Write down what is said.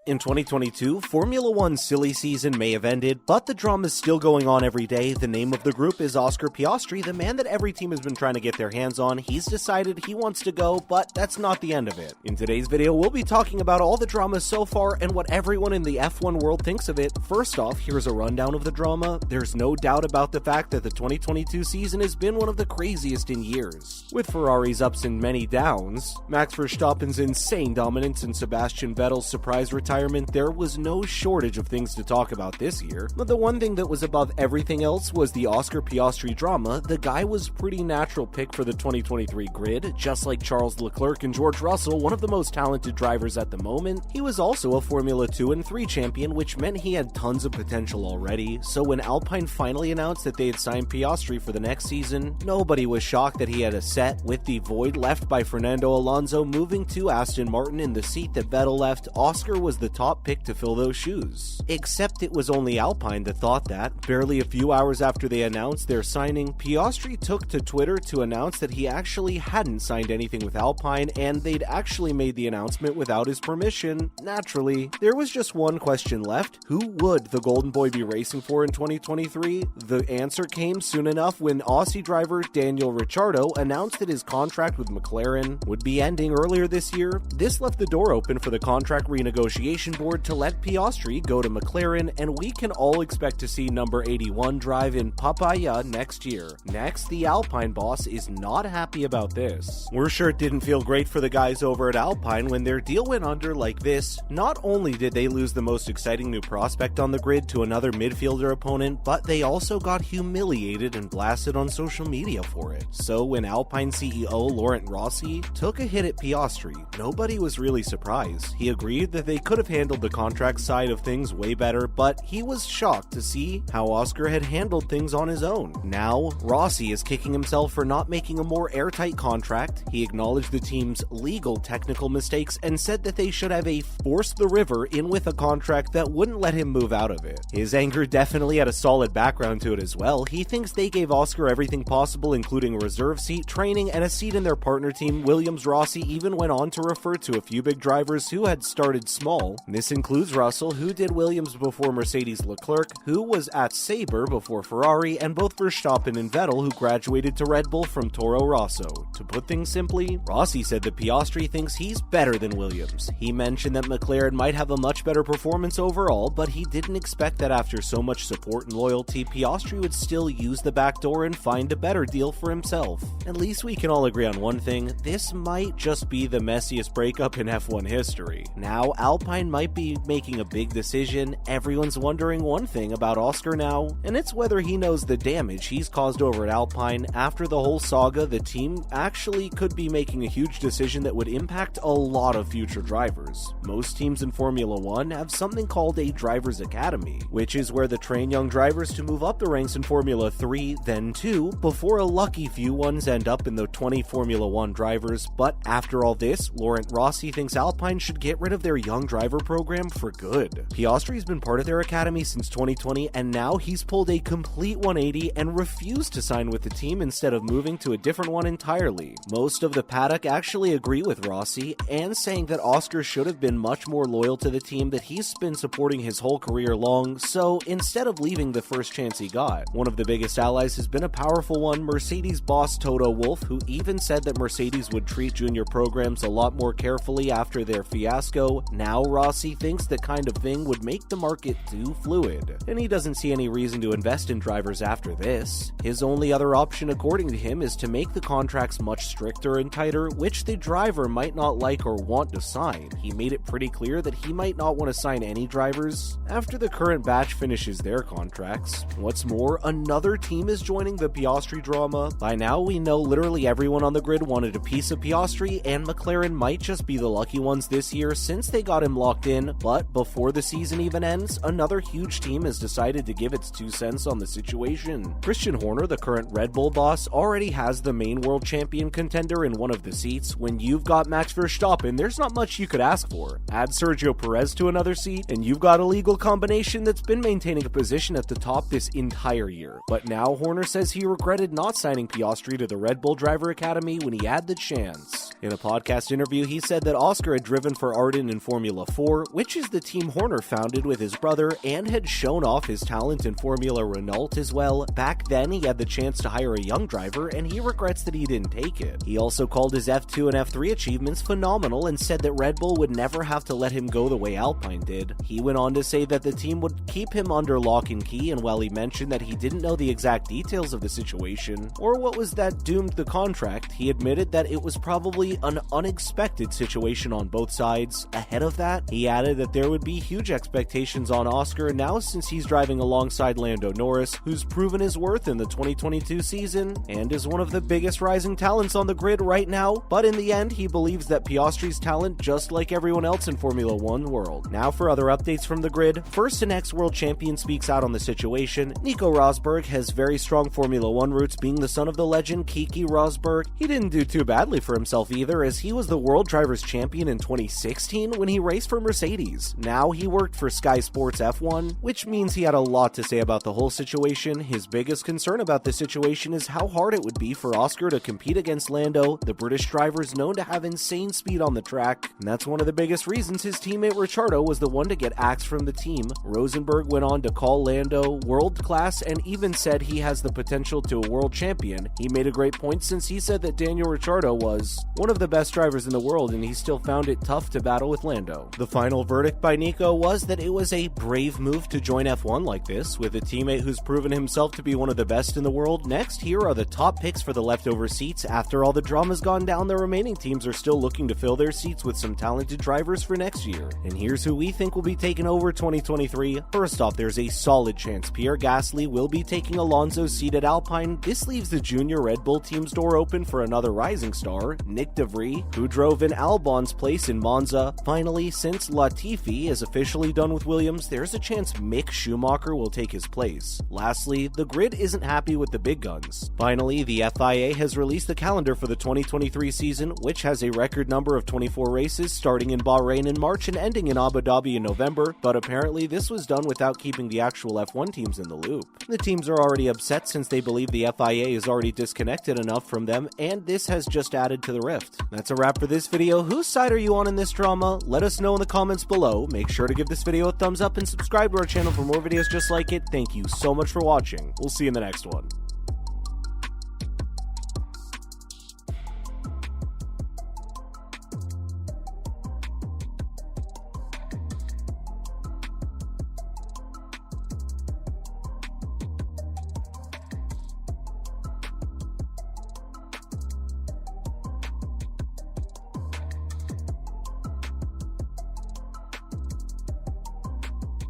In 2022, Formula One's silly season may have ended, but the drama's still going on every day. The name of the group is Oscar Piastri, the man that every team has been trying to get their hands on. He's decided he wants to go, but that's not the end of it. In today's video, we'll be talking about all the drama so far and what everyone in the F1 world thinks of it. First off, here's a rundown of the drama. There's no doubt about the fact that the 2022 season has been one of the craziest in years. With Ferrari's ups and many downs, Max Verstappen's insane dominance and Sebastian Vettel's surprise retirement, there was no shortage of things to talk about this year. But the one thing that was above everything else was the Oscar Piastri drama. The guy was pretty natural pick for the 2023 grid, just like Charles Leclerc and George Russell, one of the most talented drivers at the moment. He was also a Formula 2 and 3 champion, which meant he had tons of potential already. So when Alpine finally announced that they had signed Piastri for the next season, nobody was shocked that he had a set, with the void left by Fernando Alonso moving to Aston Martin in the seat that Vettel left. Oscar was the top pick to fill those shoes. Except it was only Alpine that thought that. Barely a few hours after they announced their signing, Piastri took to Twitter to announce that he actually hadn't signed anything with Alpine and they'd actually made the announcement without his permission. Naturally, there was just one question left. Who would the Golden Boy be racing for in 2023? The answer came soon enough when Aussie driver Daniel Ricciardo announced that his contract with McLaren would be ending earlier this year. This left the door open for the contract renegotiation board to let Piastri go to McLaren, and we can all expect to see number 81 drive in Papaya next year. Next, the Alpine boss is not happy about this. We're sure it didn't feel great for the guys over at Alpine when their deal went under like this. Not only did they lose the most exciting new prospect on the grid to another midfielder opponent, but they also got humiliated and blasted on social media for it. So when Alpine CEO Laurent Rossi took a hit at Piastri, nobody was really surprised. He agreed that they could have handled the contract side of things way better, but he was shocked to see how Oscar had handled things on his own. Now, Rossi is kicking himself for not making a more airtight contract. He acknowledged the team's legal technical mistakes and said that they should have a force the river in with a contract that wouldn't let him move out of it. His anger definitely had a solid background to it as well. He thinks they gave Oscar everything possible, including a reserve seat, training, and a seat in their partner team, Williams. Rossi even went on to refer to a few big drivers who had started small. This includes Russell, who did Williams before Mercedes, Leclerc, who was at Sauber before Ferrari, and both Verstappen and Vettel, who graduated to Red Bull from Toro Rosso. To put things simply, Rossi said that Piastri thinks he's better than Williams. He mentioned that McLaren might have a much better performance overall, but he didn't expect that after so much support and loyalty, Piastri would still use the back door and find a better deal for himself. At least we can all agree on one thing: this might just be the messiest breakup in F1 history. Now, Alpine might be making a big decision. Everyone's wondering one thing about Oscar now, and it's whether he knows the damage he's caused over at Alpine. After the whole saga, the team actually could be making a huge decision that would impact a lot of future drivers. Most teams in Formula 1 have something called a driver's academy, which is where they train young drivers to move up the ranks in Formula 3, then 2, before a lucky few ones end up in the 20 Formula 1 drivers. But after all this, Laurent Rossi thinks Alpine should get rid of their young driver program for good. Piastri's been part of their academy since 2020, and now he's pulled a complete 180 and refused to sign with the team instead of moving to a different one entirely. Most of the paddock actually agree with Rossi and saying that Oscar should have been much more loyal to the team that he's been supporting his whole career long, so instead of leaving the first chance he got. One of the biggest allies has been a powerful one, Mercedes boss Toto Wolff, who even said that Mercedes would treat junior programs a lot more carefully after their fiasco. Now Rossi thinks the kind of thing would make the market too fluid, and he doesn't see any reason to invest in drivers after this. His only other option, according to him, is to make the contracts much stricter and tighter, which the driver might not like or want to sign. He made it pretty clear that he might not want to sign any drivers after the current batch finishes their contracts. What's more, another team is joining the Piastri drama. By now, we know literally everyone on the grid wanted a piece of Piastri, and McLaren might just be the lucky ones this year since they got him locked in. But before the season even ends, another huge team has decided to give its 2 cents on the situation. Christian Horner, the current Red Bull boss, already has the main world champion contender in one of the seats. When you've got Max Verstappen, there's not much you could ask for. Add Sergio Perez to another seat, and you've got a legal combination that's been maintaining a position at the top this entire year. But now Horner says he regretted not signing Piastri to the Red Bull Driver Academy when he had the chance. In a podcast interview, he said that Oscar had driven for Arden in Formula tug-of-war, which is the team Horner founded with his brother and had shown off his talent in Formula Renault as well. Back then, he had the chance to hire a young driver, and he regrets that he didn't take it. He also called his F2 and F3 achievements phenomenal and said that Red Bull would never have to let him go the way Alpine did. He went on to say that the team would keep him under lock and key, and while he mentioned that he didn't know the exact details of the situation or what was that doomed the contract, he admitted that it was probably an unexpected situation on both sides. Ahead of that, he added that there would be huge expectations on Oscar now since he's driving alongside Lando Norris, who's proven his worth in the 2022 season and is one of the biggest rising talents on the grid right now, but in the end, he believes that Piastri's talent just like everyone else in Formula 1 world. Now for other updates from the grid. First, an ex-world champion speaks out on the situation. Nico Rosberg has very strong Formula 1 roots, being the son of the legend Keke Rosberg. He didn't do too badly for himself either, as he was the World Drivers' Champion in 2016 when he raced for Mercedes. Now he worked for Sky Sports F1, which means he had a lot to say about the whole situation. His biggest concern about the situation is how hard it would be for Oscar to compete against Lando, the British driver is known to have insane speed on the track, and that's one of the biggest reasons his teammate Ricciardo was the one to get axed from the team. Rosenberg went on to call Lando world class and even said he has the potential to a world champion. He made a great point since he said that Daniel Ricciardo was one of the best drivers in the world and he still found it tough to battle with Lando. The final verdict by Nico was that it was a brave move to join F1 like this, with a teammate who's proven himself to be one of the best in the world. Next, here are the top picks for the leftover seats. After all the drama's gone down, the remaining teams are still looking to fill their seats with some talented drivers for next year. And here's who we think will be taking over 2023. First off, there's a solid chance Pierre Gasly will be taking Alonso's seat at Alpine. This leaves the junior Red Bull team's door open for another rising star, Nick De Vries, who drove in Albon's place in Monza. Finally, since Latifi is officially done with Williams, there's a chance Mick Schumacher will take his place. Lastly, the grid isn't happy with the big guns. Finally, the FIA has released the calendar for the 2023 season, which has a record number of 24 races starting in Bahrain in March and ending in Abu Dhabi in November, but apparently this was done without keeping the actual F1 teams in the loop. The teams are already upset since they believe the FIA is already disconnected enough from them, and this has just added to the rift. That's a wrap for this video. Whose side are you on in this drama? Let us know in the comments below. Make sure to give this video a thumbs up and subscribe to our channel for more videos just like it. Thank you so much for watching. We'll see you in the next one.